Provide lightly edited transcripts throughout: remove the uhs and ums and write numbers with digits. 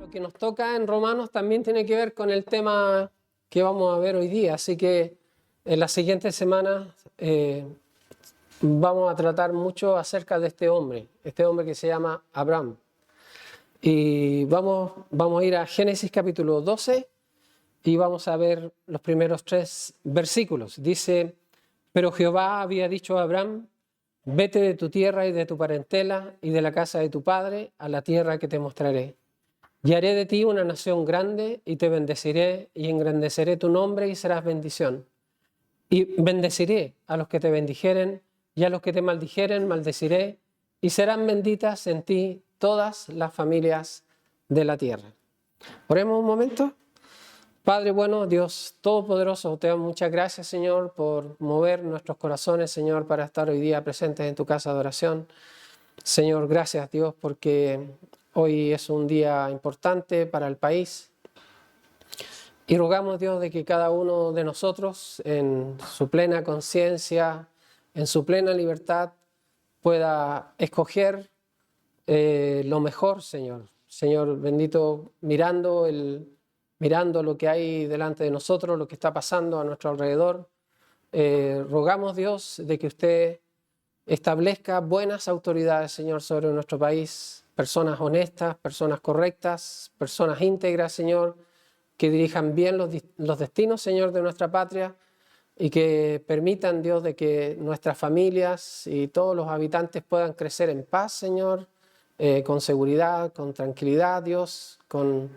lo que nos toca en Romanos también tiene que ver con el tema que vamos a ver hoy día. Así que en las siguientes semanas vamos a tratar mucho acerca de este hombre que se llama Abraham. Y vamos a ir a Génesis capítulo 12 y vamos a ver los primeros 3 versículos. Dice: pero Jehová había dicho a Abraham: vete de tu tierra y de tu parentela y de la casa de tu padre a la tierra que te mostraré. Y haré de ti una nación grande y te bendeciré y engrandeceré tu nombre y serás bendición. Y bendeciré a los que te bendijeren y a los que te maldijeren maldeciré, y serán benditas en ti todas las familias de la tierra. Oremos un momento. Padre bueno, Dios Todopoderoso, te damos muchas gracias, Señor, por mover nuestros corazones, Señor, para estar hoy día presentes en tu casa de oración. Señor, gracias, Dios, porque hoy es un día importante para el país. Y rogamos, Dios, de que cada uno de nosotros, en su plena conciencia, en su plena libertad, pueda escoger lo mejor, Señor. Señor bendito, mirando lo que hay delante de nosotros, lo que está pasando a nuestro alrededor. Rogamos, Dios, de que usted establezca buenas autoridades, Señor, sobre nuestro país, personas honestas, personas correctas, personas íntegras, Señor, que dirijan bien los destinos, Señor, de nuestra patria y que permitan, Dios, de que nuestras familias y todos los habitantes puedan crecer en paz, Señor, con seguridad, con tranquilidad, Dios, con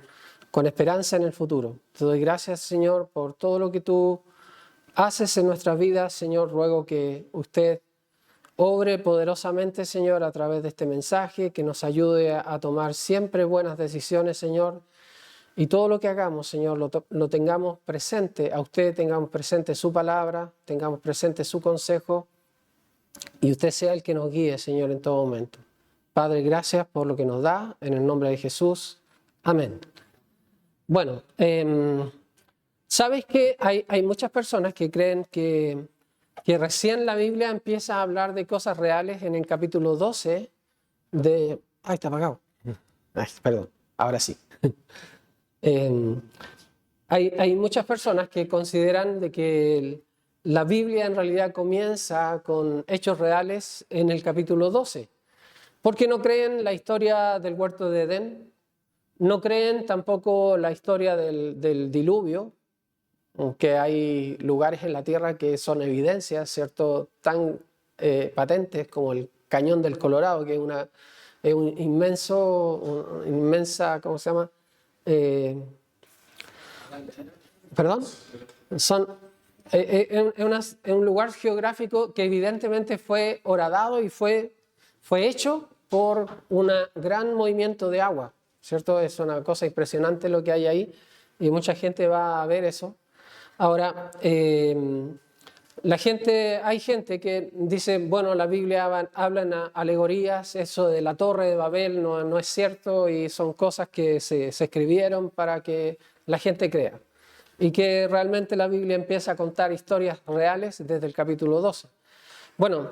esperanza en el futuro. Te doy gracias, Señor, por todo lo que tú haces en nuestras vidas, Señor. Ruego que usted obre poderosamente, Señor, a través de este mensaje, que nos ayude a tomar siempre buenas decisiones, Señor. Y todo lo que hagamos, Señor, lo tengamos presente, a usted tengamos presente su palabra, tengamos presente su consejo, y usted sea el que nos guíe, Señor, en todo momento. Padre, gracias por lo que nos da, en el nombre de Jesús. Amén. Bueno, ¿sabes que hay muchas personas que creen que recién la Biblia empieza a hablar de cosas reales en el capítulo 12 de... ¡Ay, está apagado! Ay, perdón, ahora sí. Hay muchas personas que consideran de que la Biblia en realidad comienza con hechos reales en el capítulo 12, porque no creen la historia del huerto de Edén, no creen tampoco la historia del diluvio, aunque hay lugares en la tierra que son evidencias, ¿cierto?, tan patentes como el Cañón del Colorado, que es un inmensa, ¿cómo se llama? ¿Perdón? Es un lugar geográfico que evidentemente fue horadado y fue hecho por un gran movimiento de agua, ¿cierto? Es una cosa impresionante lo que hay ahí y mucha gente va a ver eso. Ahora, hay gente que dice, bueno, la Biblia habla en alegorías, eso de la Torre de Babel no es cierto y son cosas que se escribieron para que la gente crea. Y que realmente la Biblia empieza a contar historias reales desde el capítulo 12. Bueno,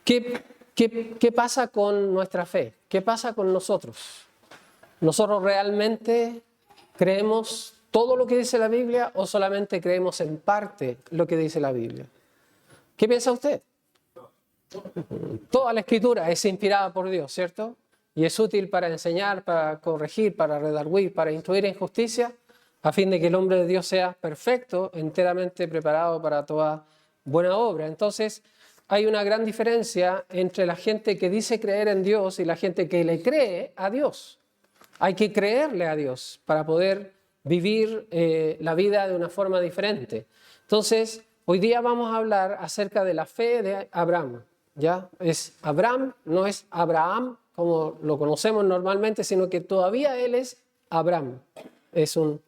¿qué pasa con nuestra fe? ¿Qué pasa con nosotros? ¿Nosotros realmente creemos todo lo que dice la Biblia o solamente creemos en parte lo que dice la Biblia? ¿Qué piensa usted? Toda la Escritura es inspirada por Dios, ¿cierto? Y es útil para enseñar, para corregir, para redarguir, para instruir en justicia, a fin de que el hombre de Dios sea perfecto, enteramente preparado para toda buena obra. Entonces, hay una gran diferencia entre la gente que dice creer en Dios y la gente que le cree a Dios. Hay que creerle a Dios para poder vivir la vida de una forma diferente. Entonces, hoy día vamos a hablar acerca de la fe de Abraham. ¿Ya? Es Abraham, no es Abraham como lo conocemos normalmente, sino que todavía él es Abraham. Es un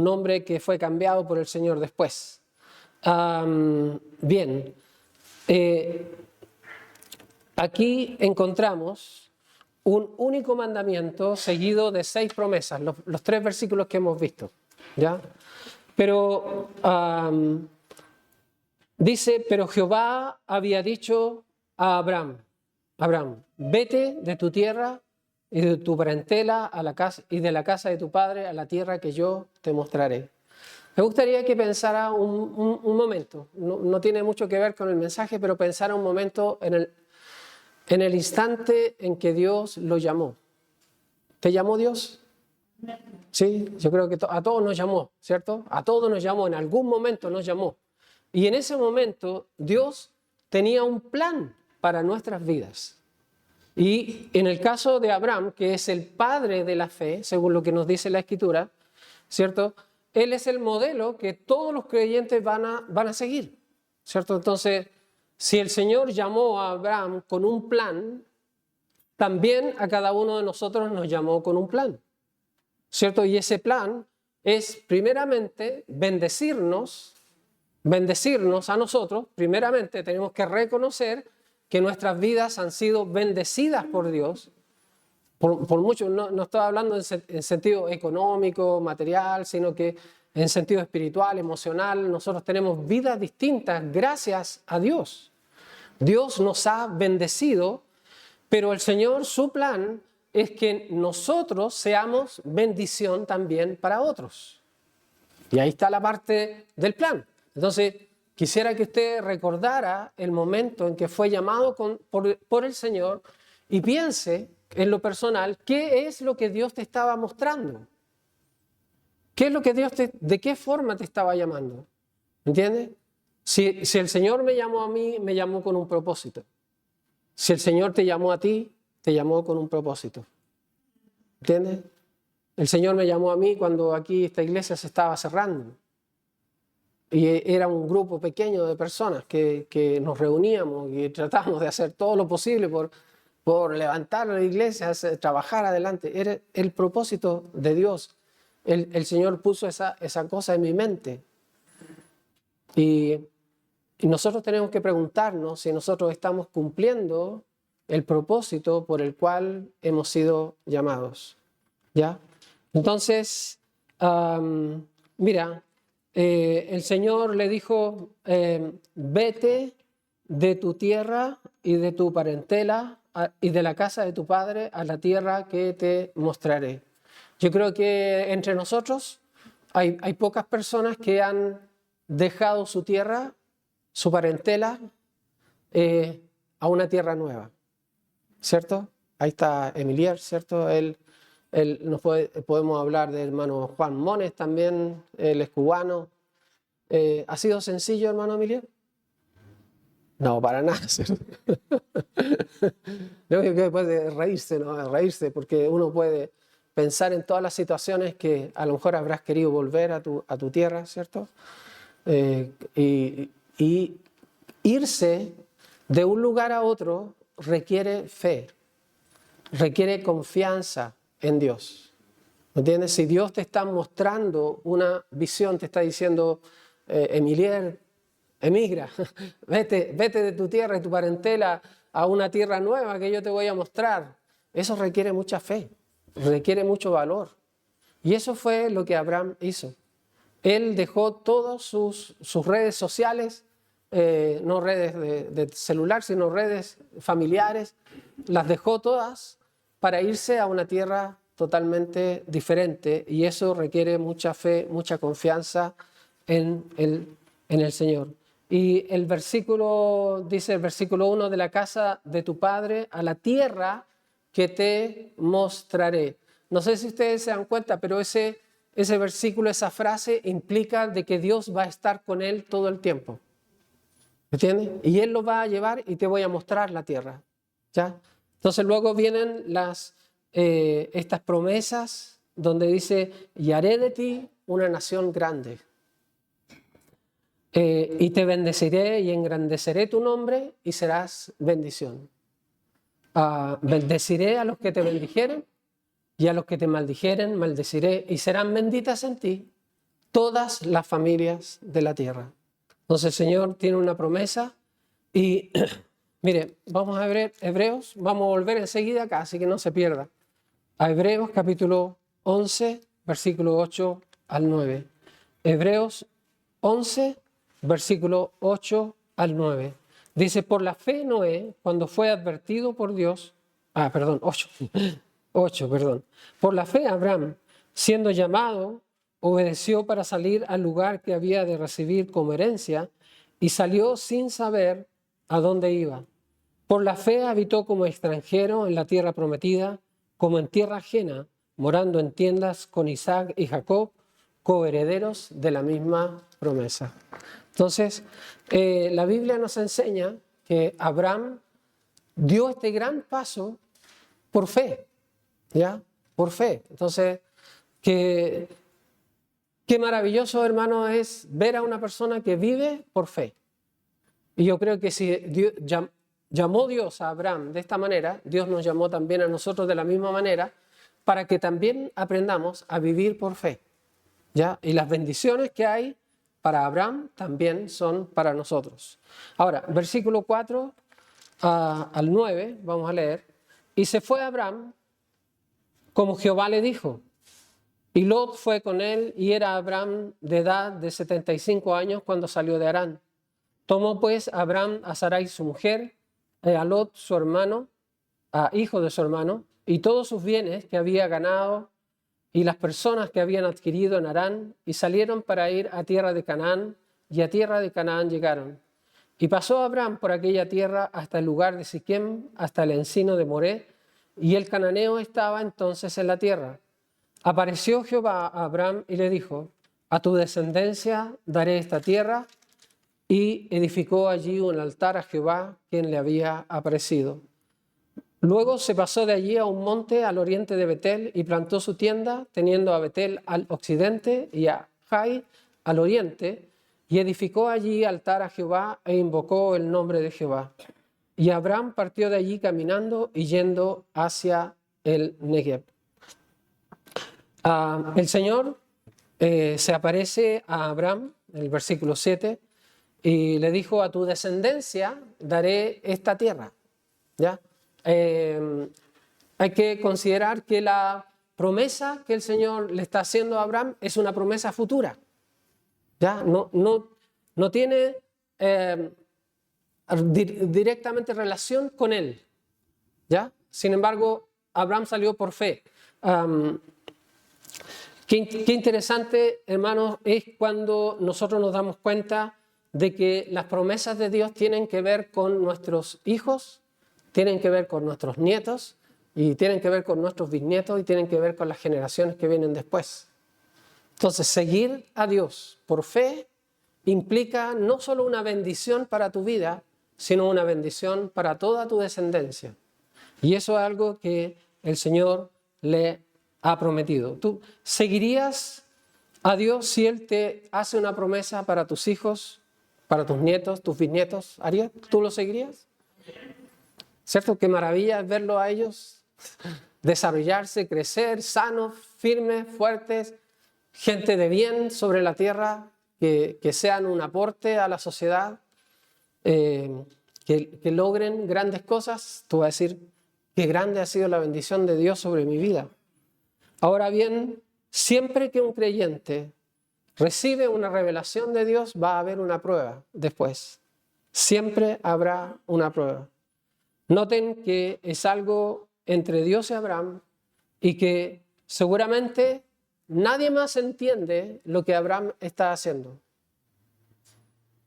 nombre que fue cambiado por el Señor después. Bien, aquí encontramos un único mandamiento seguido de 6 promesas, los 3 versículos que hemos visto, ¿ya? Pero dice, pero Jehová había dicho a Abraham, vete de tu tierra y de tu parentela a la casa, y de la casa de tu padre a la tierra que yo te mostraré. Me gustaría que pensara un momento, no tiene mucho que ver con el mensaje, pero pensara un momento en el instante en que Dios lo llamó. ¿Te llamó Dios? Sí, yo creo que a todos nos llamó, ¿cierto? A todos nos llamó, en algún momento nos llamó. Y en ese momento Dios tenía un plan para nuestras vidas. Y en el caso de Abraham, que es el padre de la fe, según lo que nos dice la Escritura, ¿cierto? Él es el modelo que todos los creyentes van a seguir, ¿cierto? Entonces, si el Señor llamó a Abraham con un plan, también a cada uno de nosotros nos llamó con un plan, ¿cierto? Y ese plan es primeramente bendecirnos a nosotros. Primeramente tenemos que reconocer que nuestras vidas han sido bendecidas por Dios. Por mucho, no estoy hablando en sentido económico, material, sino que en sentido espiritual, emocional. Nosotros tenemos vidas distintas gracias a Dios. Dios nos ha bendecido, pero el Señor, su plan es que nosotros seamos bendición también para otros. Y ahí está la parte del plan. Entonces, quisiera que usted recordara el momento en que fue llamado por el Señor y piense en lo personal, ¿qué es lo que Dios te estaba mostrando? ¿Qué es lo que de qué forma te estaba llamando? ¿Entiendes? Si el Señor me llamó a mí, me llamó con un propósito. Si el Señor te llamó a ti, te llamó con un propósito. ¿Entiendes? El Señor me llamó a mí cuando aquí esta iglesia se estaba cerrando. Y era un grupo pequeño de personas que nos reuníamos y tratábamos de hacer todo lo posible por levantar la iglesia, trabajar adelante. Era el propósito de Dios. El Señor puso esa cosa en mi mente. Y nosotros tenemos que preguntarnos si nosotros estamos cumpliendo el propósito por el cual hemos sido llamados. ¿Ya? Entonces, mira, el Señor le dijo, vete de tu tierra y de tu parentela y de la casa de tu padre a la tierra que te mostraré. Yo creo que entre nosotros hay pocas personas que han dejado su tierra, su parentela, a una tierra nueva, ¿cierto? Ahí está Emilier, ¿cierto? Podemos hablar del hermano Juan Mones también, él es cubano. ¿Ha sido sencillo, hermano Emilier? No, para nada, ¿cierto? Lo único que puede reírse, ¿no? Reírse, porque uno puede pensar en todas las situaciones que a lo mejor habrás querido volver a tu tierra, ¿cierto? Y irse de un lugar a otro requiere fe, requiere confianza en Dios. ¿Entiendes? Si Dios te está mostrando una visión, te está diciendo, Emilier, emigra, vete de tu tierra y tu parentela a una tierra nueva que yo te voy a mostrar. Eso requiere mucha fe, requiere mucho valor. Y eso fue lo que Abraham hizo. Él dejó todas sus redes sociales, no redes de celular, sino redes familiares, las dejó todas para irse a una tierra totalmente diferente, y eso requiere mucha fe, mucha confianza en el Señor. Y el versículo, dice el versículo 1, de la casa de tu padre a la tierra que te mostraré. No sé si ustedes se dan cuenta, pero ese versículo, esa frase implica de que Dios va a estar con él todo el tiempo. ¿Entiendes? Y Él lo va a llevar y te voy a mostrar la tierra. ¿Ya? Entonces luego vienen estas promesas donde dice, y haré de ti una nación grande. Y te bendeciré y engrandeceré tu nombre y serás bendición. Bendeciré a los que te bendijeren y a los que te maldijeren maldeciré, y serán benditas en ti todas las familias de la tierra. Entonces el Señor tiene una promesa y mire, vamos a ver Hebreos, vamos a volver enseguida acá, así que no se pierda. A Hebreos capítulo 11, versículo 8 al 9. Hebreos 11, versículo 8 al 9. Dice, por la fe Noé, cuando fue advertido por Dios, 8, 8, perdón. Por la fe, Abraham, siendo llamado, obedeció para salir al lugar que había de recibir como herencia y salió sin saber a dónde iba. Por la fe habitó como extranjero en la tierra prometida, como en tierra ajena, morando en tiendas con Isaac y Jacob, coherederos de la misma promesa. Entonces, la Biblia nos enseña que Abraham dio este gran paso por fe, ¿ya? Por fe. Entonces, qué maravilloso, hermano, es ver a una persona que vive por fe. Y yo creo que si Dios, llamó Dios a Abraham de esta manera, Dios nos llamó también a nosotros de la misma manera, para que también aprendamos a vivir por fe, ¿ya? Y las bendiciones que hay para Abraham también son para nosotros. Ahora, versículo 4 al 9, vamos a leer. Y se fue Abraham como Jehová le dijo. Y Lot fue con él, y era Abraham de edad de 75 años cuando salió de Harán. Tomó pues Abraham a Sarai su mujer, a Lot su hermano, a hijo de su hermano, y todos sus bienes que había ganado, y las personas que habían adquirido en Harán, y salieron para ir a tierra de Canaán, y a tierra de Canaán llegaron. Y pasó Abraham por aquella tierra hasta el lugar de Siquem, hasta el encino de Moré, y el cananeo estaba entonces en la tierra. Apareció Jehová a Abraham y le dijo: a tu descendencia daré esta tierra, y edificó allí un altar a Jehová, quien le había aparecido. Luego se pasó de allí a un monte al oriente de Betel y plantó su tienda, teniendo a Betel al occidente y a Jai al oriente, y edificó allí altar a Jehová e invocó el nombre de Jehová. Y Abraham partió de allí caminando y yendo hacia el Negev. El Señor se aparece a Abraham, en el versículo 7, y le dijo: a tu descendencia daré esta tierra. ¿Ya? Hay que considerar que la promesa que el Señor le está haciendo a Abraham es una promesa futura. ¿Ya? No tiene directamente relación con él. ¿Ya? Sin embargo, Abraham salió por fe. Qué interesante, hermanos, es cuando nosotros nos damos cuenta de que las promesas de Dios tienen que ver con nuestros hijos, tienen que ver con nuestros nietos, y tienen que ver con nuestros bisnietos, y tienen que ver con las generaciones que vienen después. Entonces, seguir a Dios por fe implica no solo una bendición para tu vida, sino una bendición para toda tu descendencia. Y eso es algo que el Señor le ha prometido. ¿Tú seguirías a Dios si Él te hace una promesa para tus hijos, para tus nietos, tus bisnietos? ¿Harías? ¿Tú lo seguirías? ¿Cierto? Qué maravilla es verlo a ellos desarrollarse, crecer, sanos, firmes, fuertes, gente de bien sobre la tierra, que sean un aporte a la sociedad, que logren grandes cosas. Tú vas a decir: qué grande ha sido la bendición de Dios sobre mi vida. Ahora bien, siempre que un creyente recibe una revelación de Dios, va a haber una prueba después. Siempre habrá una prueba. Noten que es algo entre Dios y Abraham, y que seguramente nadie más entiende lo que Abraham está haciendo.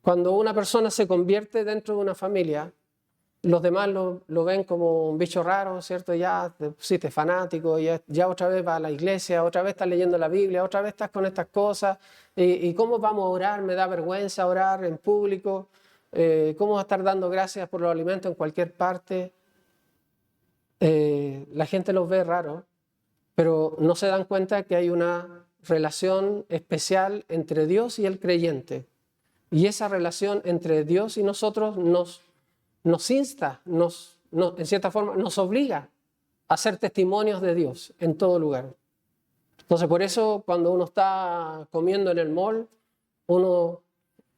Cuando una persona se convierte dentro de una familia, los demás lo ven como un bicho raro, ¿cierto? Ya te pusiste fanático, ya otra vez vas a la iglesia, otra vez estás leyendo la Biblia, otra vez estás con estas cosas. ¿Y cómo vamos a orar? Me da vergüenza orar en público. ¿Cómo vas a estar dando gracias por los alimentos en cualquier parte? La gente los ve raro, pero no se dan cuenta que hay una relación especial entre Dios y el creyente. Y esa relación entre Dios y nosotros nos insta, en cierta forma, nos obliga a ser testimonios de Dios en todo lugar. Entonces, por eso, cuando uno está comiendo en el mall, uno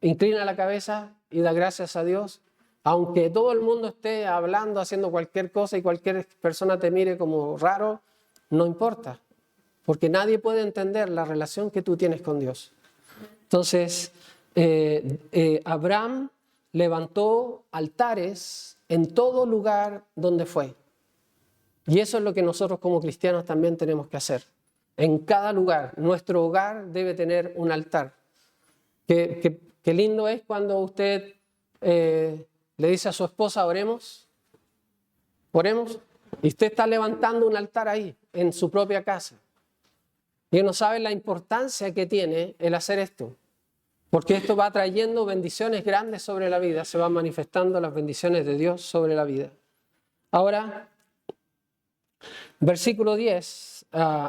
inclina la cabeza y da gracias a Dios, aunque todo el mundo esté hablando, haciendo cualquier cosa y cualquier persona te mire como raro, no importa, porque nadie puede entender la relación que tú tienes con Dios. Entonces, Abraham levantó altares en todo lugar donde fue. Y eso es lo que nosotros como cristianos también tenemos que hacer. En cada lugar, nuestro hogar debe tener un altar. Qué lindo es cuando usted le dice a su esposa, oremos, y usted está levantando un altar ahí, en su propia casa. Y uno sabe la importancia que tiene el hacer esto, porque esto va trayendo bendiciones grandes sobre la vida, se van manifestando las bendiciones de Dios sobre la vida. Ahora, versículo 10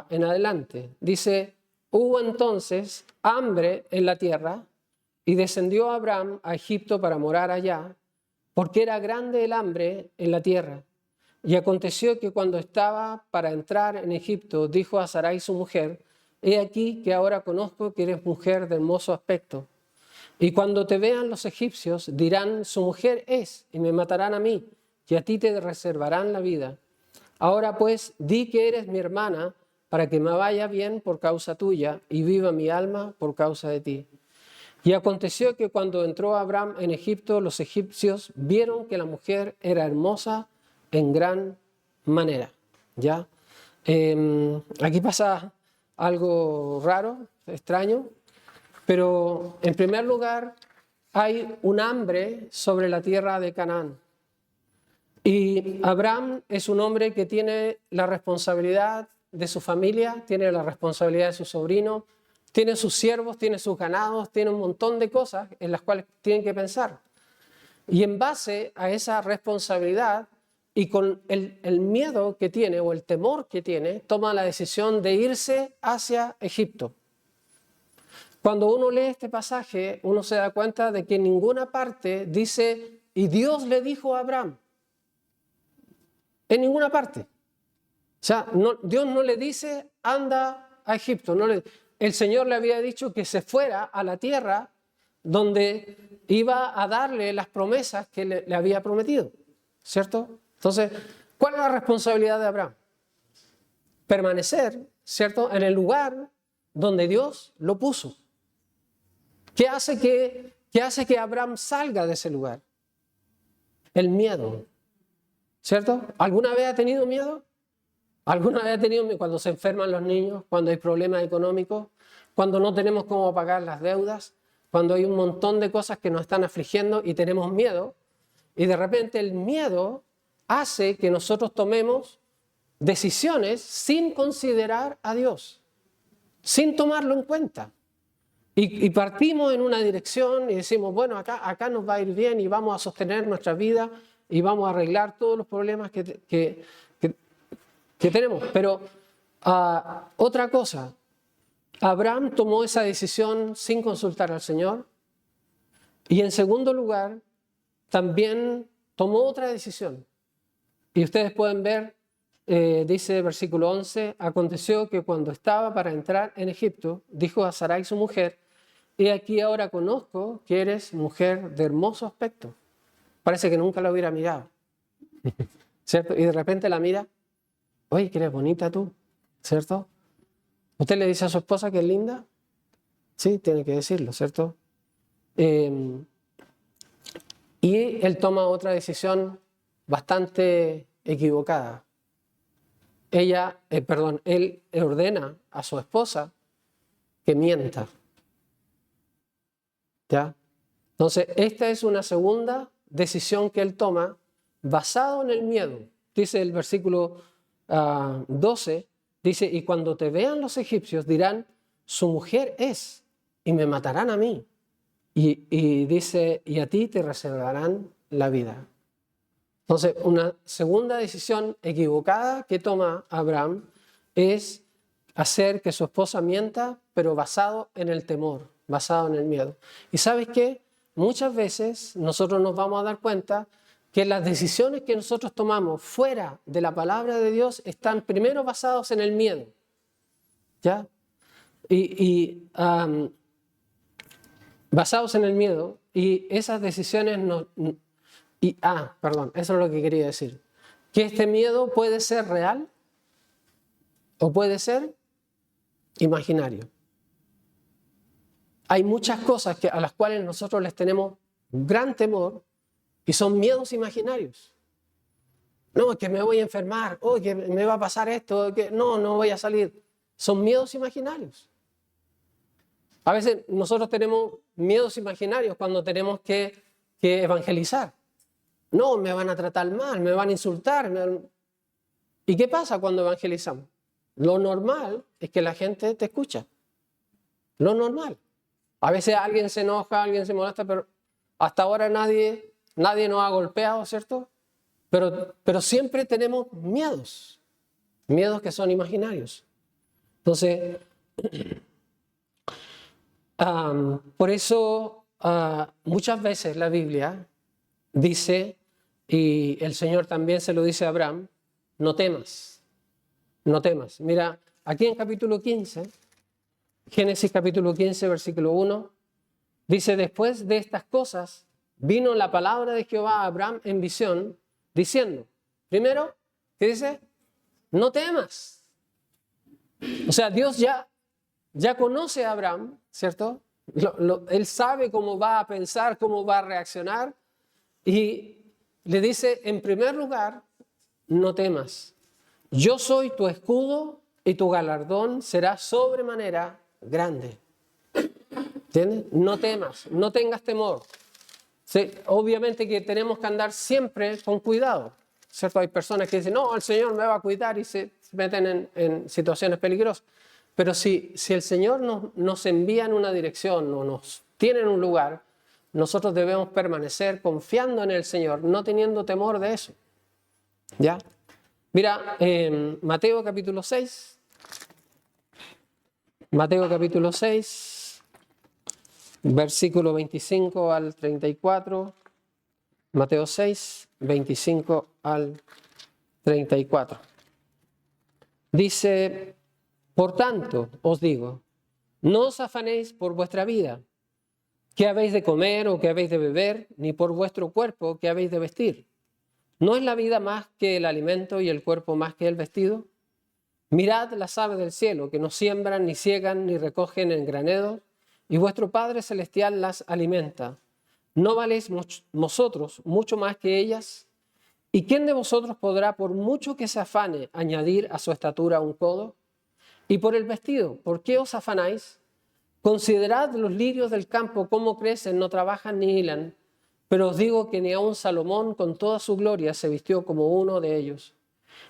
en adelante, dice, hubo entonces hambre en la tierra y descendió Abraham a Egipto para morar allá, porque era grande el hambre en la tierra. Y aconteció que cuando estaba para entrar en Egipto, dijo a Sarai su mujer, he aquí que ahora conozco que eres mujer de hermoso aspecto. Y cuando te vean los egipcios, dirán, su mujer es, y me matarán a mí, y a ti te reservarán la vida. Ahora pues, di que eres mi hermana, para que me vaya bien por causa tuya, y viva mi alma por causa de ti. Y aconteció que cuando entró Abraham en Egipto, los egipcios vieron que la mujer era hermosa en gran manera. ¿Ya? Aquí pasa algo raro, extraño, pero en primer lugar hay un hambre sobre la tierra de Canaán. Y Abraham es un hombre que tiene la responsabilidad de su familia, tiene la responsabilidad de su sobrino, tiene sus siervos, tiene sus ganados, tiene un montón de cosas en las cuales tienen que pensar. Y en base a esa responsabilidad y con el miedo que tiene o el temor que tiene, toma la decisión de irse hacia Egipto. Cuando uno lee este pasaje, uno se da cuenta de que en ninguna parte dice, y Dios le dijo a Abraham. En ninguna parte. O sea, Dios no le dice, anda a Egipto. El Señor le había dicho que se fuera a la tierra donde iba a darle las promesas que le había prometido. ¿Cierto? Entonces, ¿cuál es la responsabilidad de Abraham? Permanecer, ¿cierto?, en el lugar donde Dios lo puso. ¿Qué hace que Abraham salga de ese lugar? El miedo. ¿Cierto? ¿Alguna vez ha tenido miedo? ¿Alguna vez ha tenido miedo cuando se enferman los niños, cuando hay problemas económicos, cuando no tenemos cómo pagar las deudas, cuando hay un montón de cosas que nos están afligiendo y tenemos miedo? Y de repente el miedo hace que nosotros tomemos decisiones sin considerar a Dios, sin tomarlo en cuenta. Y partimos en una dirección y decimos, bueno, acá nos va a ir bien y vamos a sostener nuestra vida y vamos a arreglar todos los problemas que tenemos. Pero otra cosa, Abraham tomó esa decisión sin consultar al Señor. Y en segundo lugar, también tomó otra decisión. Y ustedes pueden ver, dice el versículo 11, aconteció que cuando estaba para entrar en Egipto, dijo a Sarai su mujer, he aquí ahora conozco que eres mujer de hermoso aspecto. Parece que nunca la hubiera mirado, ¿cierto? Y de repente la mira, oye, que eres bonita tú, ¿cierto? ¿Usted le dice a su esposa que es linda? Sí, tiene que decirlo, ¿cierto? Y él toma otra decisión bastante equivocada. Él ordena a su esposa que mienta. ¿Ya? Entonces, esta es una segunda decisión que él toma basado en el miedo. Dice el versículo 12, dice, y cuando te vean los egipcios dirán, su mujer es, y me matarán a mí. Y dice, y a ti te reservarán la vida. Entonces, una segunda decisión equivocada que toma Abraham es hacer que su esposa mienta, pero basado en el temor, basado en el miedo. ¿Y sabes qué? Muchas veces nosotros nos vamos a dar cuenta que las decisiones que nosotros tomamos fuera de la palabra de Dios están primero basados en el miedo. ¿Ya? Basados en el miedo, y esas decisiones eso es lo que quería decir. Que este miedo puede ser real o puede ser imaginario. Hay muchas cosas a las cuales nosotros les tenemos gran temor y son miedos imaginarios. No, que me voy a enfermar, oh, que me va a pasar esto, que no voy a salir. Son miedos imaginarios. A veces nosotros tenemos miedos imaginarios cuando tenemos que evangelizar. No, me van a tratar mal, me van a insultar. ¿Y qué pasa cuando evangelizamos? Lo normal es que la gente te escucha. Lo normal. A veces alguien se enoja, alguien se molesta, pero hasta ahora nadie nos ha golpeado, ¿cierto? Pero siempre tenemos miedos que son imaginarios. Entonces, por eso muchas veces la Biblia dice, y el Señor también se lo dice a Abraham, no temas, no temas. Mira, aquí en capítulo 15, Génesis capítulo 15, versículo 1, dice, después de estas cosas, vino la palabra de Jehová a Abraham en visión, diciendo, primero, ¿qué dice? No temas. O sea, Dios ya conoce a Abraham, ¿cierto? Él sabe cómo va a pensar, cómo va a reaccionar, y le dice, en primer lugar, no temas. Yo soy tu escudo y tu galardón será sobremanera grande. ¿Entiendes? No temas, no tengas temor. Sí, obviamente que tenemos que andar siempre con cuidado, ¿cierto? Hay personas que dicen, no, el Señor me va a cuidar y se meten en situaciones peligrosas. Pero si el Señor nos envía en una dirección o nos tiene en un lugar, nosotros debemos permanecer confiando en el Señor, no teniendo temor de eso. ¿Ya? Mira, en Mateo capítulo 6, versículo 25 al 34, Mateo 6, 25 al 34. Dice, por tanto, os digo, no os afanéis por vuestra vida, qué habéis de comer o qué habéis de beber, ni por vuestro cuerpo, qué habéis de vestir. ¿No es la vida más que el alimento y el cuerpo más que el vestido? Mirad las aves del cielo, que no siembran, ni ciegan, ni recogen en granedos, y vuestro Padre Celestial las alimenta. ¿No valéis vosotros mucho más que ellas? ¿Y quién de vosotros podrá, por mucho que se afane, añadir a su estatura un codo? Y por el vestido, ¿por qué os afanáis? Considerad los lirios del campo, cómo crecen, no trabajan ni hilan. Pero os digo que ni aun Salomón con toda su gloria se vistió como uno de ellos.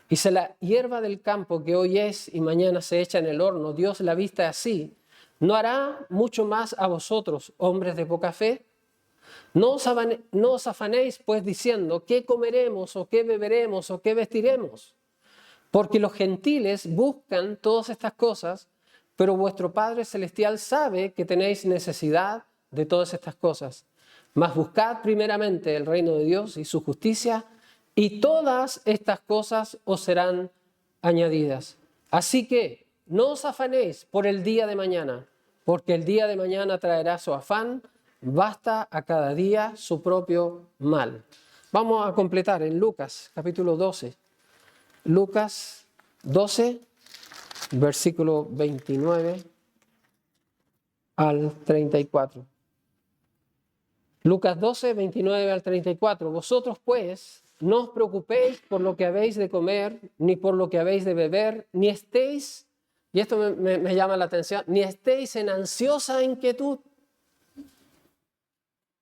Y si la hierba del campo que hoy es y mañana se echa en el horno, Dios la viste así, ¿no hará mucho más a vosotros, hombres de poca fe? No os afanéis pues diciendo, ¿qué comeremos o qué beberemos o qué vestiremos? Porque los gentiles buscan todas estas cosas, pero vuestro Padre Celestial sabe que tenéis necesidad de todas estas cosas. Mas buscad primeramente el reino de Dios y su justicia, y todas estas cosas os serán añadidas. Así que no os afanéis por el día de mañana, porque el día de mañana traerá su afán, basta a cada día su propio mal. Vamos a completar en Lucas capítulo 12. Lucas 12, versículo 29 al 34. Lucas 12, 29 al 34. Vosotros pues no os preocupéis por lo que habéis de comer, ni por lo que habéis de beber, ni estéis, y esto me llama la atención, ni estéis en ansiosa inquietud.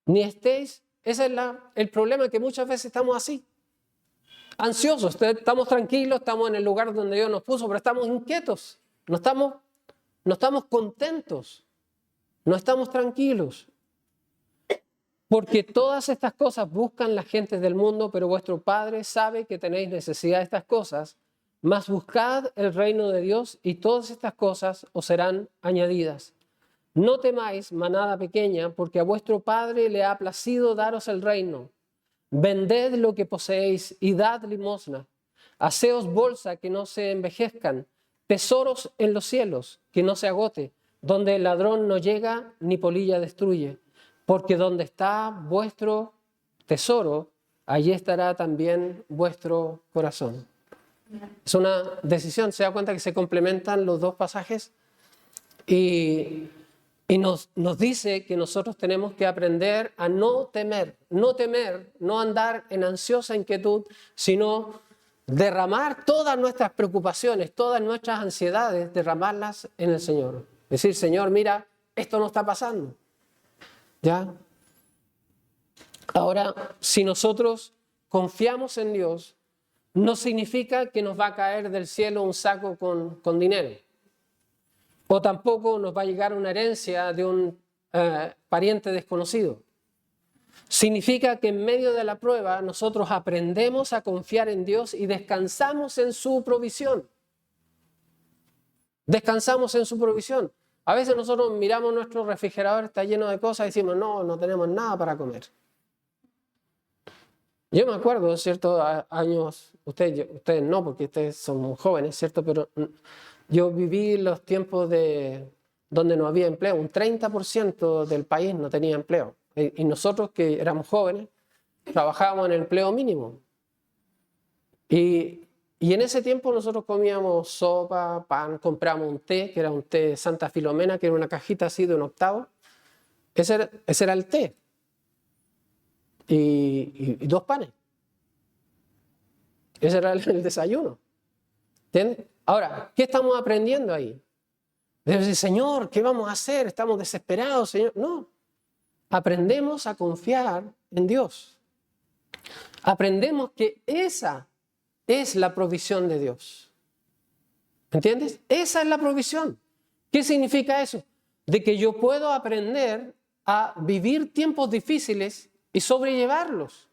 Ni estéis, ese es el problema, que muchas veces estamos así, ansiosos, estamos tranquilos, estamos en el lugar donde Dios nos puso, pero estamos inquietos, no estamos contentos, no estamos tranquilos. Porque todas estas cosas buscan las gentes del mundo, pero vuestro Padre sabe que tenéis necesidad de estas cosas. Mas buscad el reino de Dios y todas estas cosas os serán añadidas. No temáis, manada pequeña, porque a vuestro Padre le ha placido daros el reino. Vended lo que poseéis y dad limosna. Haceos bolsa que no se envejezcan, tesoros en los cielos que no se agote, donde el ladrón no llega ni polilla destruye. Porque donde está vuestro tesoro, allí estará también vuestro corazón. Es una decisión, se da cuenta que se complementan los dos pasajes y nos dice que nosotros tenemos que aprender a no temer, no andar en ansiosa inquietud, sino derramar todas nuestras preocupaciones, todas nuestras ansiedades, derramarlas en el Señor. Decir, Señor, mira, esto no está pasando. ¿Ya? Ahora, si nosotros confiamos en Dios, no significa que nos va a caer del cielo un saco con dinero. O tampoco nos va a llegar una herencia de un pariente desconocido. Significa que en medio de la prueba nosotros aprendemos a confiar en Dios y descansamos en su provisión. Descansamos en su provisión. A veces nosotros miramos nuestro refrigerador, está lleno de cosas y decimos, no tenemos nada para comer. Yo me acuerdo, ¿cierto? Años, ustedes no, porque ustedes son jóvenes, ¿cierto? Pero yo viví los tiempos donde no había empleo. Un 30% del país no tenía empleo. Y nosotros que éramos jóvenes, trabajábamos en el empleo mínimo. Y en ese tiempo nosotros comíamos sopa, pan, compramos un té, que era un té Santa Filomena, que era una cajita así de 1/8. Ese era el té. Y 2 panes. Ese era el desayuno. ¿Entiendes? Ahora, ¿qué estamos aprendiendo ahí? Debes decir, Señor, ¿qué vamos a hacer? Estamos desesperados, Señor. No. Aprendemos a confiar en Dios. Aprendemos que esa es la provisión de Dios. ¿Entiendes? Esa es la provisión. ¿Qué significa eso? De que yo puedo aprender a vivir tiempos difíciles y sobrellevarlos.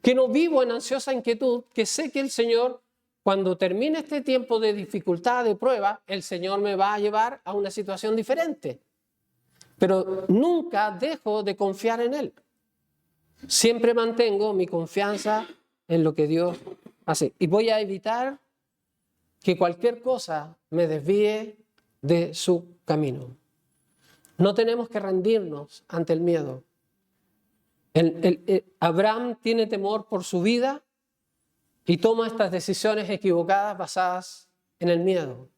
Que no vivo en ansiosa inquietud, que sé que el Señor, cuando termine este tiempo de dificultad, de prueba, el Señor me va a llevar a una situación diferente. Pero nunca dejo de confiar en Él. Siempre mantengo mi confianza en lo que Dios hace. Y voy a evitar que cualquier cosa me desvíe de su camino. No tenemos que rendirnos ante el miedo. Abraham tiene temor por su vida y toma estas decisiones equivocadas basadas en el miedo.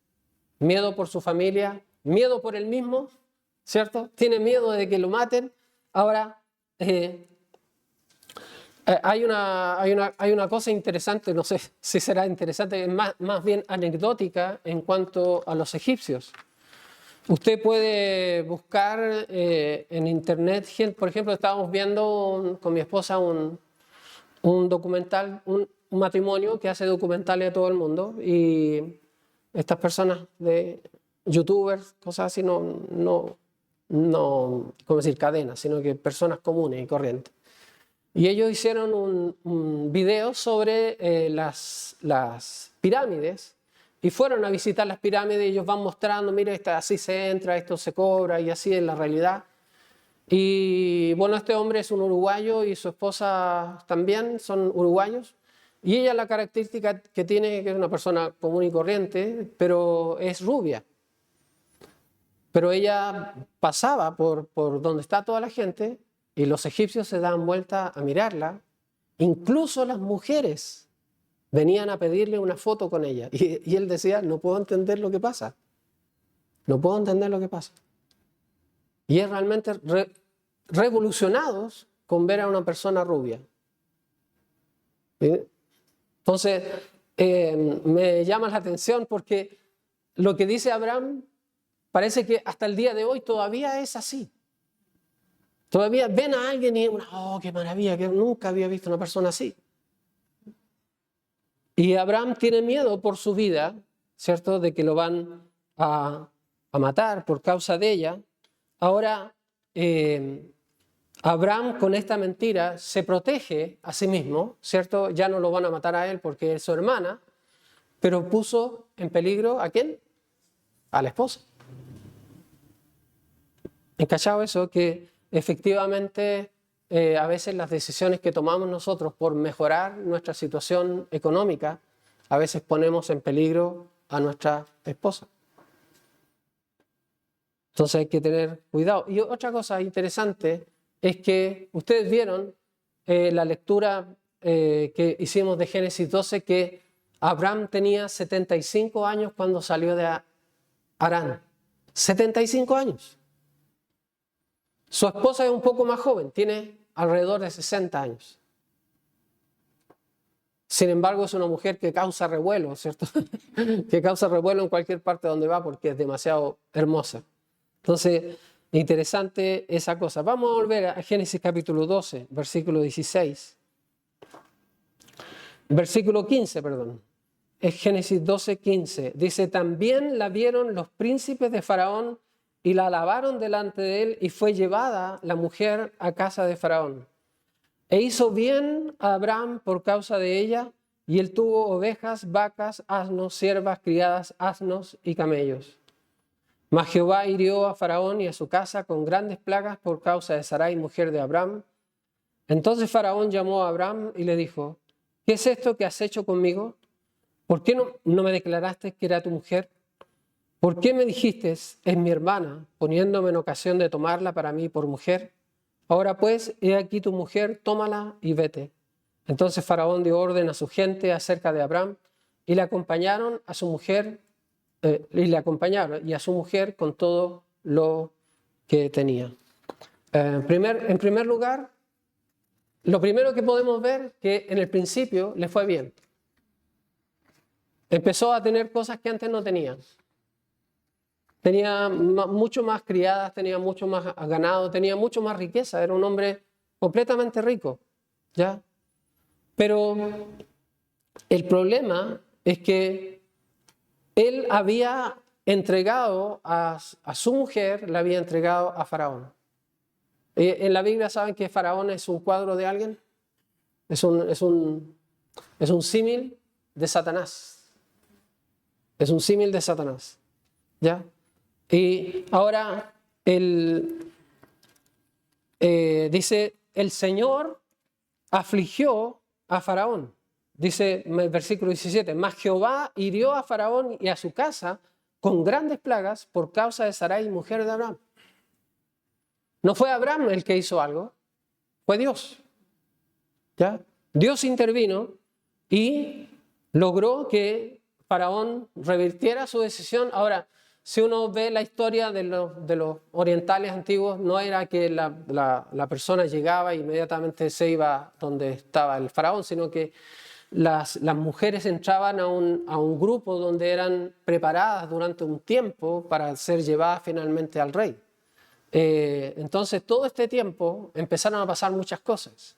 Miedo por su familia, miedo por él mismo, ¿cierto? Tiene miedo de que lo maten. Ahora, hay una cosa interesante, no sé si será interesante, es más bien anecdótica en cuanto a los egipcios. Usted puede buscar en internet, por ejemplo, estábamos viendo con mi esposa un documental, un matrimonio que hace documentales a todo el mundo, y estas personas de youtubers, cosas así, no ¿cómo decir? Cadenas, sino que personas comunes y corrientes. Y ellos hicieron un video sobre las pirámides. Y fueron a visitar las pirámides y ellos van mostrando, mire, así se entra, esto se cobra y así es la realidad. Y bueno, este hombre es un uruguayo y su esposa también son uruguayos. Y ella la característica que tiene, que es una persona común y corriente, pero es rubia. Pero ella pasaba por donde está toda la gente y los egipcios se daban vuelta a mirarla, incluso las mujeres venían a pedirle una foto con ella. Y él decía, no puedo entender lo que pasa. No puedo entender lo que pasa. Y es realmente revolucionados con ver a una persona rubia. ¿Sí? Entonces, me llama la atención porque lo que dice Abraham parece que hasta el día de hoy todavía es así. Todavía ven a alguien y oh, qué maravilla, que nunca había visto una persona así. Y Abraham tiene miedo por su vida, ¿cierto? De que lo van a matar por causa de ella. Ahora, Abraham con esta mentira se protege a sí mismo, ¿cierto? Ya no lo van a matar a él porque es su hermana, pero puso en peligro ¿a quién? A la esposa. ¿Encachado eso? Que efectivamente a veces las decisiones que tomamos nosotros por mejorar nuestra situación económica, a veces ponemos en peligro a nuestra esposa. Entonces hay que tener cuidado. Y otra cosa interesante es que ustedes vieron la lectura que hicimos de Génesis 12, que Abraham tenía 75 años cuando salió de Harán. 75 años. Su esposa es un poco más joven, tiene alrededor de 60 años. Sin embargo, es una mujer que causa revuelo, ¿cierto? Que causa revuelo en cualquier parte donde va porque es demasiado hermosa. Entonces, interesante esa cosa. Vamos a volver a Génesis capítulo 12, versículo 16. Versículo 15, perdón. Es Génesis 12, 15. Dice, también la vieron los príncipes de Faraón y la alabaron delante de él, y fue llevada la mujer a casa de Faraón. E hizo bien a Abraham por causa de ella, y él tuvo ovejas, vacas, asnos, siervas, criadas, asnos y camellos. Mas Jehová hirió a Faraón y a su casa con grandes plagas por causa de Sarai, mujer de Abraham. Entonces Faraón llamó a Abraham y le dijo, ¿qué es esto que has hecho conmigo? ¿Por qué no me declaraste que era tu mujer? ¿Por qué me dijiste, es mi hermana, poniéndome en ocasión de tomarla para mí por mujer? Ahora pues, he aquí tu mujer, tómala y vete. Entonces Faraón dio orden a su gente acerca de Abraham y le acompañaron a su mujer y a su mujer con todo lo que tenía. En primer lugar, lo primero que podemos ver que en el principio le fue bien. Empezó a tener cosas que antes no tenía. Tenía mucho más criadas, tenía mucho más ganado, tenía mucho más riqueza. Era un hombre completamente rico, ¿ya? Pero el problema es que él había entregado a su mujer, la había entregado a Faraón. En la Biblia saben que Faraón es un cuadro de alguien, es un símil de Satanás. Es un símil de Satanás, ¿ya? Y ahora dice, el Señor afligió a Faraón. Dice en el versículo 17, mas Jehová hirió a Faraón y a su casa con grandes plagas por causa de Sarai, mujer de Abraham. No fue Abraham el que hizo algo, fue Dios. ¿Ya? Dios intervino y logró que Faraón revirtiera su decisión. Ahora, si uno ve la historia de los orientales antiguos, no era que la persona llegaba e inmediatamente se iba donde estaba el faraón, sino que las mujeres entraban a un grupo donde eran preparadas durante un tiempo para ser llevadas finalmente al rey. Entonces, todo este tiempo empezaron a pasar muchas cosas.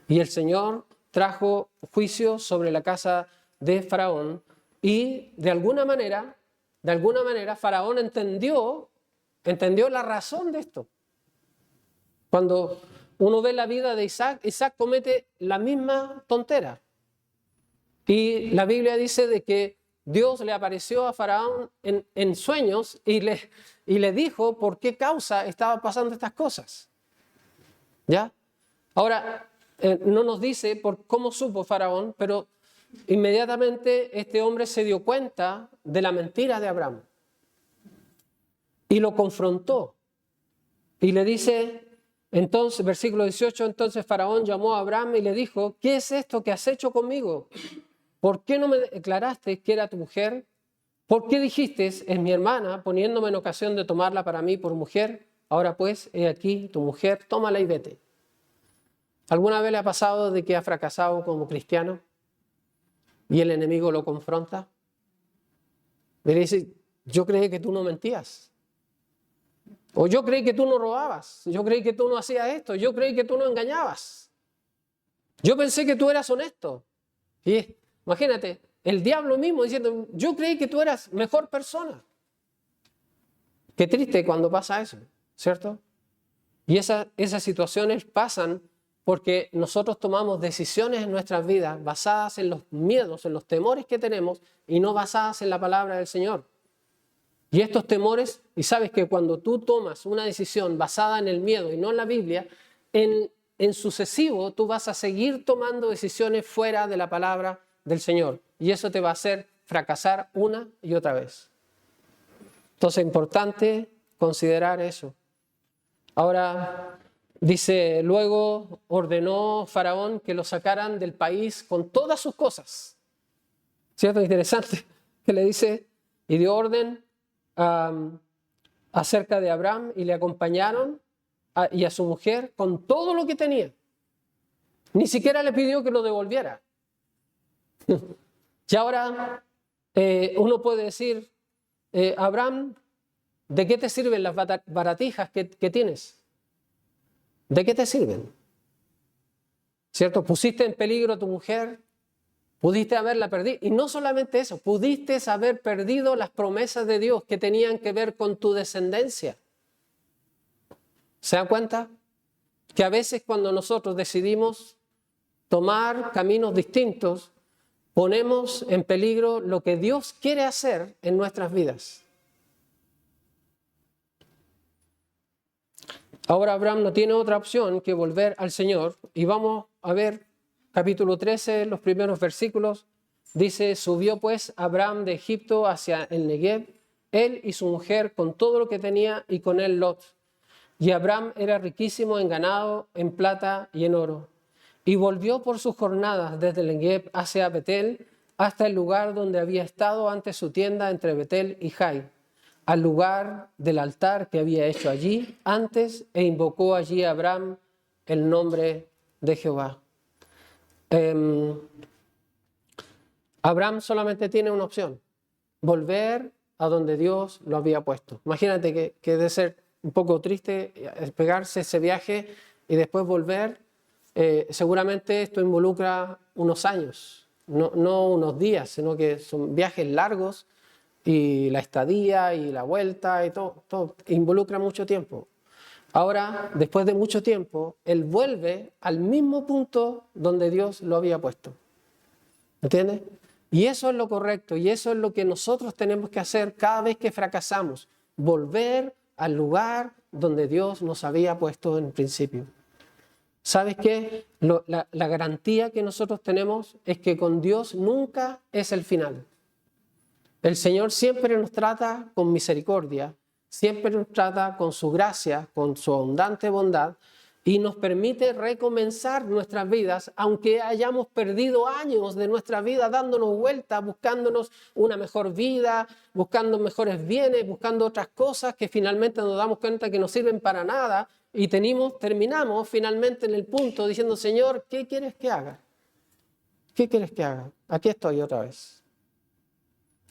Y el Señor trajo juicio sobre la casa de Faraón y de alguna manera Faraón entendió la razón de esto. Cuando uno ve la vida de Isaac, Isaac comete la misma tontera. Y la Biblia dice de que Dios le apareció a Faraón en sueños y le dijo por qué causa estaba pasando estas cosas. ¿Ya? Ahora, no nos dice por cómo supo Faraón, pero inmediatamente este hombre se dio cuenta de la mentira de Abraham y lo confrontó y le dice, entonces, versículo 18, entonces Faraón llamó a Abraham y le dijo, ¿qué es esto que has hecho conmigo? ¿Por qué no me declaraste que era tu mujer? ¿Por qué dijiste, es mi hermana, poniéndome en ocasión de tomarla para mí por mujer? Ahora pues, he aquí tu mujer, tómala y vete. ¿Alguna vez le ha pasado de que ha fracasado como cristiano y el enemigo lo confronta? Le dice, yo creí que tú no mentías. O yo creí que tú no robabas. Yo creí que tú no hacías esto. Yo creí que tú no engañabas. Yo pensé que tú eras honesto. Y imagínate, el diablo mismo diciendo, yo creí que tú eras mejor persona. Qué triste cuando pasa eso, ¿cierto? Y esas situaciones pasan porque nosotros tomamos decisiones en nuestras vidas basadas en los miedos, en los temores que tenemos y no basadas en la palabra del Señor. Y estos temores, y sabes que cuando tú tomas una decisión basada en el miedo y no en la Biblia, en sucesivo tú vas a seguir tomando decisiones fuera de la palabra del Señor. Y eso te va a hacer fracasar una y otra vez. Entonces es importante considerar eso. Ahora, dice, luego ordenó Faraón que lo sacaran del país con todas sus cosas. ¿Cierto? Interesante que le dice, y dio orden acerca de Abraham y le acompañaron y a su mujer con todo lo que tenía. Ni siquiera le pidió que lo devolviera. Y ahora uno puede decir, Abraham, ¿de qué te sirven las baratijas que tienes? ¿De qué te sirven? ¿Cierto? Pusiste en peligro a tu mujer, pudiste haberla perdido. Y no solamente eso, pudiste haber perdido las promesas de Dios que tenían que ver con tu descendencia. ¿Se dan cuenta? Que a veces cuando nosotros decidimos tomar caminos distintos, ponemos en peligro lo que Dios quiere hacer en nuestras vidas. Ahora Abraham no tiene otra opción que volver al Señor y vamos a ver capítulo 13, los primeros versículos. Dice, subió pues Abraham de Egipto hacia el Negev, él y su mujer con todo lo que tenía y con él Lot. Y Abraham era riquísimo en ganado, en plata y en oro. Y volvió por sus jornadas desde el Negev hacia Betel hasta el lugar donde había estado antes su tienda entre Betel y Jai, al lugar del altar que había hecho allí antes, e invocó allí a Abraham el nombre de Jehová. Abraham solamente tiene una opción, volver a donde Dios lo había puesto. Imagínate que debe ser un poco triste pegarse ese viaje y después volver. Seguramente esto involucra unos años, no unos días, sino que son viajes largos. Y la estadía y la vuelta y todo involucra mucho tiempo. Ahora, después de mucho tiempo, él vuelve al mismo punto donde Dios lo había puesto. ¿Entiendes? Y eso es lo correcto y eso es lo que nosotros tenemos que hacer cada vez que fracasamos. Volver al lugar donde Dios nos había puesto en principio. ¿Sabes qué? La garantía que nosotros tenemos es que con Dios nunca es el final. El Señor siempre nos trata con misericordia, siempre nos trata con su gracia, con su abundante bondad y nos permite recomenzar nuestras vidas, aunque hayamos perdido años de nuestra vida dándonos vueltas, buscándonos una mejor vida, buscando mejores bienes, buscando otras cosas que finalmente nos damos cuenta que no sirven para nada y terminamos finalmente en el punto diciendo, Señor, ¿qué quieres que haga? ¿Qué quieres que haga? Aquí estoy otra vez.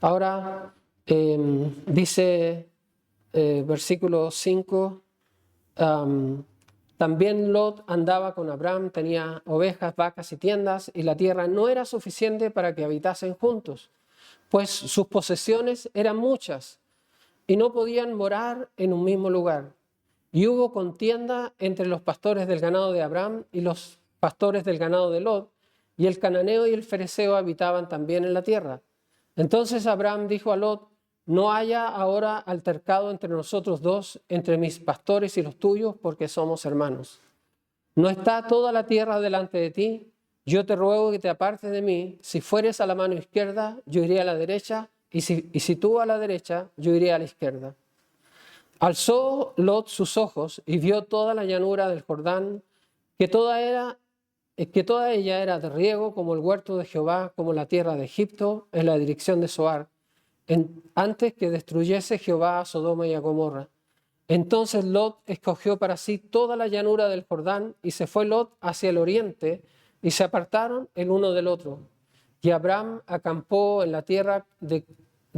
Ahora dice versículo 5, también Lot andaba con Abraham, tenía ovejas, vacas y tiendas, y la tierra no era suficiente para que habitasen juntos, pues sus posesiones eran muchas y no podían morar en un mismo lugar. Y hubo contienda entre los pastores del ganado de Abraham y los pastores del ganado de Lot, y el cananeo y el fereceo habitaban también en la tierra. Entonces Abraham dijo a Lot, no haya ahora altercado entre nosotros dos, entre mis pastores y los tuyos, porque somos hermanos. ¿No está toda la tierra delante de ti? Yo te ruego que te apartes de mí. Si fueres a la mano izquierda, yo iré a la derecha, y si tú a la derecha, yo iré a la izquierda. Alzó Lot sus ojos y vio toda la llanura del Jordán, que toda ella era de riego, como el huerto de Jehová, como la tierra de Egipto, en la dirección de Zoar, antes que destruyese Jehová a Sodoma y a Gomorra. Entonces Lot escogió para sí toda la llanura del Jordán, y se fue Lot hacia el oriente, y se apartaron el uno del otro. Y Abraham acampó en la tierra de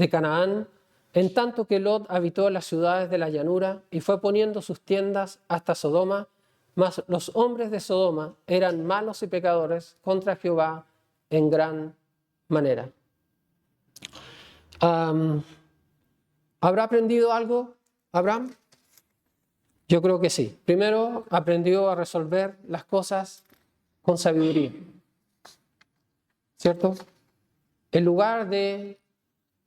Canaán, en tanto que Lot habitó en las ciudades de la llanura, y fue poniendo sus tiendas hasta Sodoma. Mas los hombres de Sodoma eran malos y pecadores contra Jehová en gran manera. ¿Habrá aprendido algo Abraham? Yo creo que sí. Primero, aprendió a resolver las cosas con sabiduría. ¿Cierto? En lugar de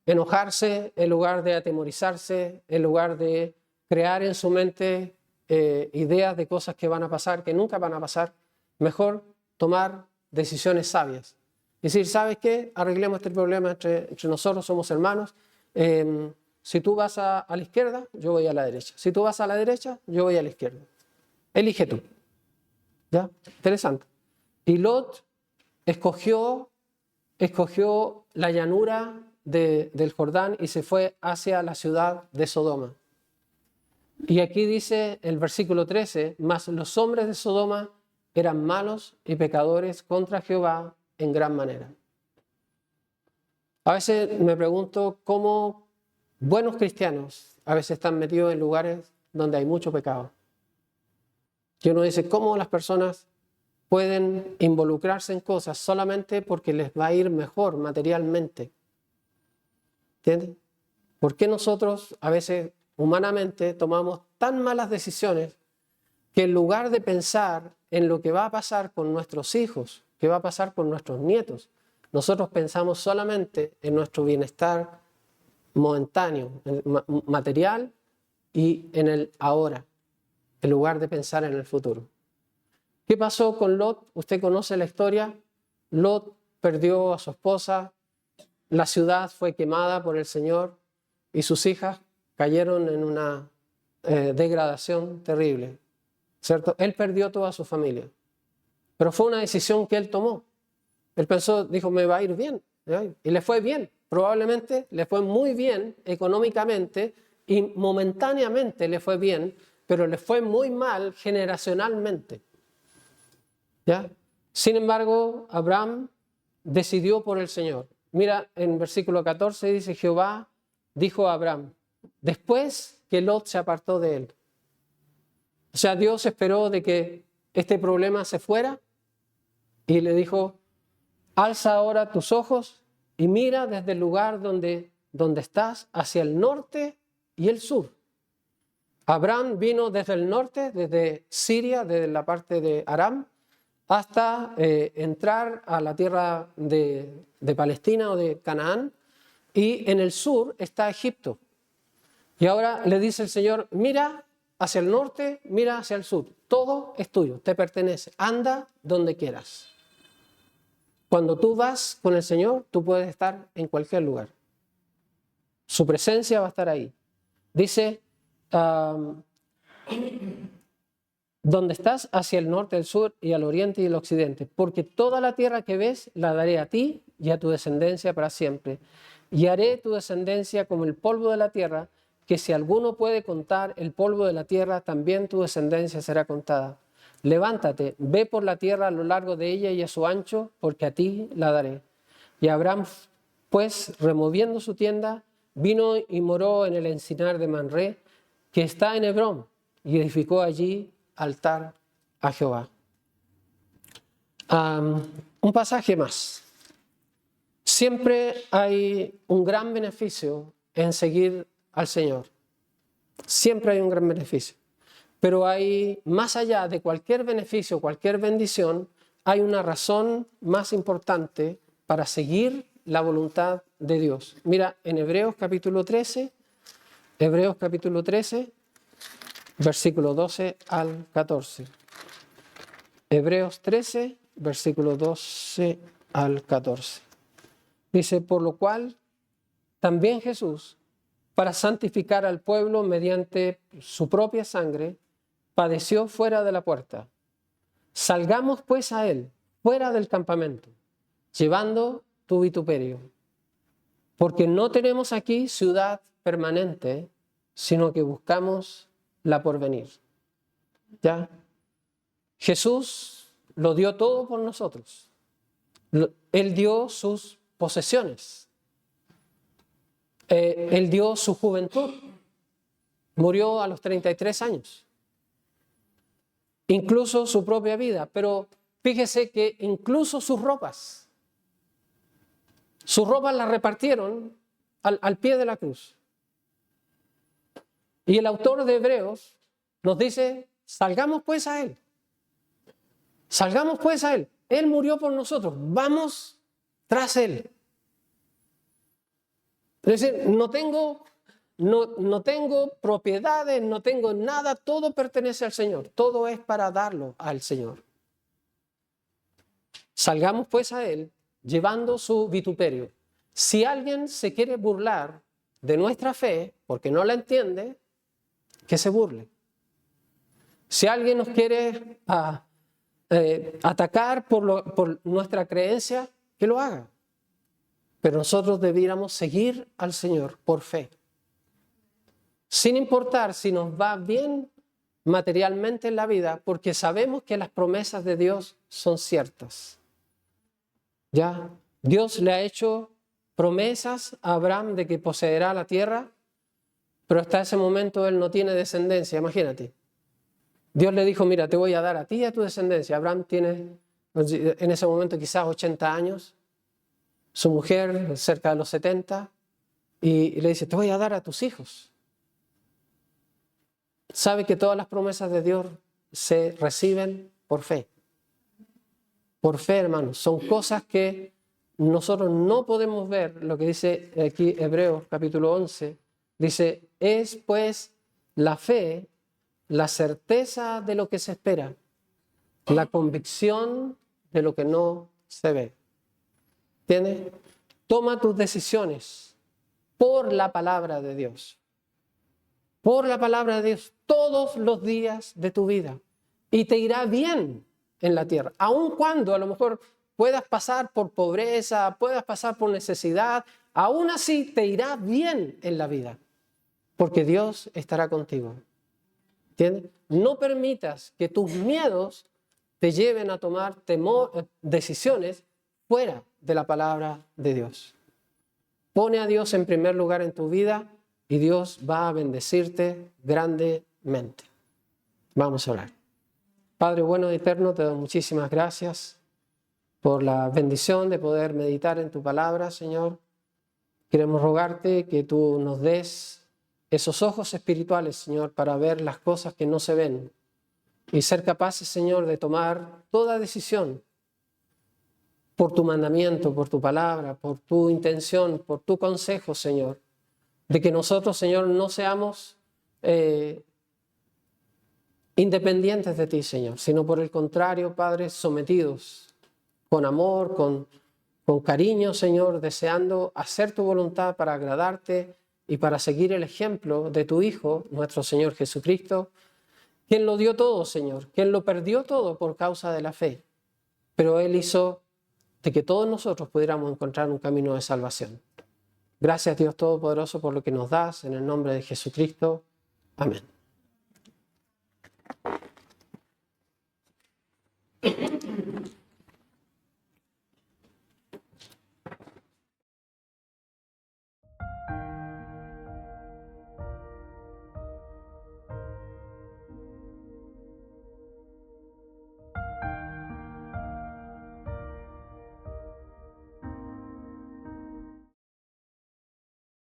enojarse, en lugar de atemorizarse, en lugar de crear en su mente ideas de cosas que van a pasar, que nunca van a pasar, mejor tomar decisiones sabias. Es decir, ¿sabes qué? Arreglemos este problema entre nosotros, somos hermanos. Si tú vas a la izquierda, yo voy a la derecha. Si tú vas a la derecha, yo voy a la izquierda. Elige tú. ¿Ya? Interesante. Y Lot escogió la llanura del Jordán y se fue hacia la ciudad de Sodoma. Y aquí dice el versículo 13, mas los hombres de Sodoma eran malos y pecadores contra Jehová en gran manera. A veces me pregunto cómo buenos cristianos a veces están metidos en lugares donde hay mucho pecado. Y uno dice, ¿cómo las personas pueden involucrarse en cosas solamente porque les va a ir mejor materialmente? ¿Entiendes? ¿Por qué nosotros a veces humanamente tomamos tan malas decisiones que en lugar de pensar en lo que va a pasar con nuestros hijos, qué va a pasar con nuestros nietos, nosotros pensamos solamente en nuestro bienestar momentáneo, material y en el ahora, en lugar de pensar en el futuro? ¿Qué pasó con Lot? Usted conoce la historia. Lot perdió a su esposa, la ciudad fue quemada por el Señor y sus hijas cayeron en una degradación terrible, ¿cierto? Él perdió toda su familia, pero fue una decisión que él tomó. Él pensó, dijo, me va a ir bien, ¿sí? Y le fue bien, probablemente le fue muy bien económicamente y momentáneamente le fue bien, pero le fue muy mal generacionalmente, ¿ya? Sin embargo, Abraham decidió por el Señor. Mira, en versículo 14 dice, Jehová dijo a Abraham, después que Lot se apartó de él. O sea, Dios esperó de que este problema se fuera y le dijo, alza ahora tus ojos y mira desde el lugar donde estás hacia el norte y el sur. Abraham vino desde el norte, desde Siria, desde la parte de Aram, hasta entrar a la tierra de Palestina o de Canaán, y en el sur está Egipto. Y ahora le dice el Señor, mira hacia el norte, mira hacia el sur, todo es tuyo, te pertenece, anda donde quieras. Cuando tú vas con el Señor, tú puedes estar en cualquier lugar. Su presencia va a estar ahí. Dice, donde estás hacia el norte, el sur y al oriente y el occidente, porque toda la tierra que ves la daré a ti y a tu descendencia para siempre. Y haré tu descendencia como el polvo de la tierra, que si alguno puede contar el polvo de la tierra, también tu descendencia será contada. Levántate, ve por la tierra a lo largo de ella y a su ancho, porque a ti la daré. Y Abraham, pues, removiendo su tienda, vino y moró en el encinar de Manré, que está en Hebrón, y edificó allí altar a Jehová. Un pasaje más. Siempre hay un gran beneficio en seguir al Señor. Siempre hay un gran beneficio. Pero hay, más allá de cualquier beneficio, cualquier bendición, hay una razón más importante para seguir la voluntad de Dios. Mira, en Hebreos capítulo 13, versículo 12 al 14. Hebreos 13, versículo 12 al 14. Dice, por lo cual también Jesús, para santificar al pueblo mediante su propia sangre, padeció fuera de la puerta. Salgamos pues a él, fuera del campamento, llevando tu vituperio. Porque no tenemos aquí ciudad permanente, sino que buscamos la porvenir. ¿Ya? Jesús lo dio todo por nosotros. Él dio sus posesiones. Él dio su juventud. Murió a los 33 años. Incluso su propia vida. Pero fíjese que incluso sus ropas las repartieron al pie de la cruz. Y el autor de Hebreos nos dice, salgamos pues a él. Salgamos pues a él. Él murió por nosotros. Vamos tras él. Es decir, no tengo propiedades, no tengo nada, todo pertenece al Señor. Todo es para darlo al Señor. Salgamos pues a él llevando su vituperio. Si alguien se quiere burlar de nuestra fe porque no la entiende, que se burle. Si alguien nos quiere atacar por nuestra creencia, que lo haga. Pero nosotros debiéramos seguir al Señor por fe. Sin importar si nos va bien materialmente en la vida, porque sabemos que las promesas de Dios son ciertas. ¿Ya? Dios le ha hecho promesas a Abraham de que poseerá la tierra, pero hasta ese momento él no tiene descendencia, imagínate. Dios le dijo, mira, te voy a dar a ti y a tu descendencia. Abraham tiene en ese momento quizás 80 años, su mujer cerca de los 70, y le dice, te voy a dar a tus hijos. Sabe que todas las promesas de Dios se reciben por fe. Por fe, hermanos. Son cosas que nosotros no podemos ver. Lo que dice aquí Hebreos capítulo 11, dice, es pues la fe, la certeza de lo que se espera, la convicción de lo que no se ve. ¿Entiendes? Toma tus decisiones por la palabra de Dios. Por la palabra de Dios todos los días de tu vida. Y te irá bien en la tierra. Aun cuando a lo mejor puedas pasar por pobreza, puedas pasar por necesidad, aún así te irá bien en la vida. Porque Dios estará contigo. ¿Entiendes? No permitas que tus miedos te lleven a tomar decisiones fuera de la palabra de Dios. Pone a Dios en primer lugar en tu vida y Dios va a bendecirte grandemente. Vamos a orar. Padre bueno y eterno, te doy muchísimas gracias por la bendición de poder meditar en tu palabra, Señor. Queremos rogarte que tú nos des esos ojos espirituales, Señor, para ver las cosas que no se ven y ser capaces, Señor, de tomar toda decisión por tu mandamiento, por tu palabra, por tu intención, por tu consejo, Señor, de que nosotros, Señor, no seamos independientes de ti, Señor, sino por el contrario, Padre, sometidos con amor, con cariño, Señor, deseando hacer tu voluntad para agradarte y para seguir el ejemplo de tu Hijo, nuestro Señor Jesucristo, quien lo dio todo, Señor, quien lo perdió todo por causa de la fe, pero Él hizo de que todos nosotros pudiéramos encontrar un camino de salvación. Gracias, Dios Todopoderoso, por lo que nos das, en el nombre de Jesucristo. Amén.